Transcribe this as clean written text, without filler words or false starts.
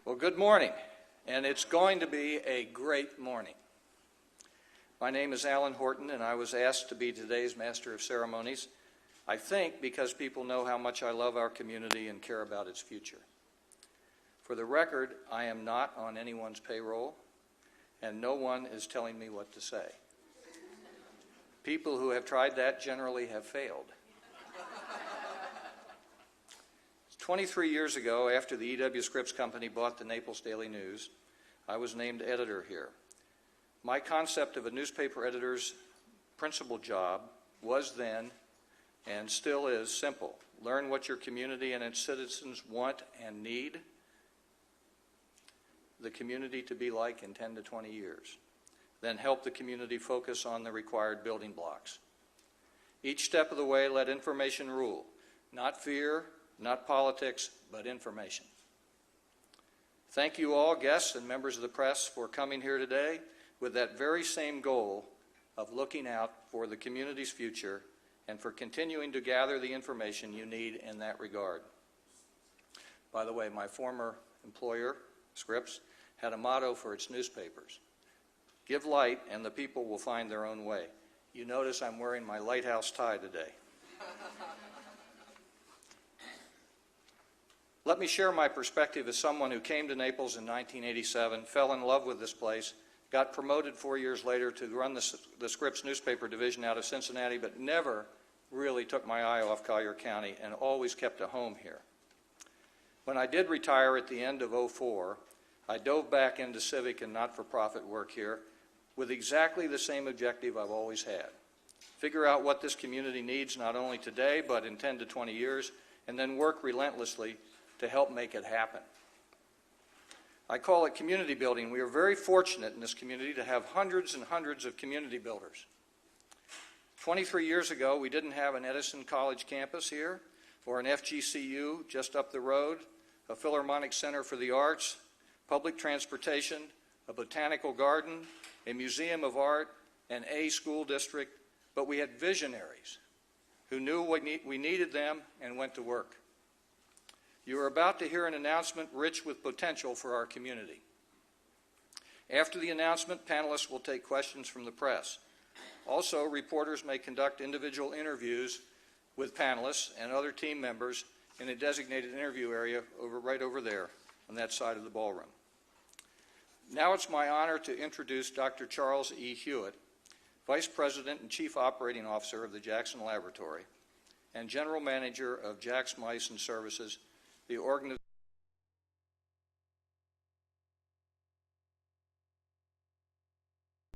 Well, good morning, and it's going to be a great morning. My name is Alan Horton, and I was asked to be today's Master of Ceremonies, I think because people know how much I love our community and care about its future. For the record, I am not on anyone's payroll, and no one is telling me what to say. People who have tried that generally have failed. 23 years ago, after the E.W. Scripps Company bought the Naples Daily News, I was named editor here. My concept of a newspaper editor's principal job was then, and still is, simple. Learn what your community and its citizens want and need the community to be like in 10 to 20 years. Then help the community focus on the required building blocks. Each step of the way, let information rule, not fear, not politics, but information. Thank you all, guests and members of the press, for coming here today with that very same goal of looking out for the community's future and for continuing to gather the information you need in that regard. By the way, my former employer, Scripps, had a motto for its newspapers: give light and the people will find their own way. You notice I'm wearing my lighthouse tie today. Let me share my perspective as someone who came to Naples in 1987, fell in love with this place, got promoted 4 years later to run the Scripps newspaper division out of Cincinnati, but never really took my eye off Collier County and always kept a home here. When I did retire at the end of '04, I dove back into civic and not-for-profit work here with exactly the same objective I've always had. Figure out what this community needs not only today, but in 10 to 20 years, and then work relentlessly to help make it happen. I call it community building. We are very fortunate in this community to have hundreds and hundreds of community builders. 23 years ago, we didn't have an Edison College campus here, or an FGCU just up the road, a Philharmonic Center for the Arts, public transportation, a botanical garden, a museum of art, and a school district, but we had visionaries who knew we needed them and went to work. You are about to hear an announcement rich with potential for our community. After the announcement, panelists will take questions from the press. Also, reporters may conduct individual interviews with panelists and other team members in a designated interview area right over there on that side of the ballroom. Now it's my honor to introduce Dr. Charles E. Hewitt, Vice President and Chief Operating Officer of the Jackson Laboratory and General Manager of Jack's Mice and Services, the organization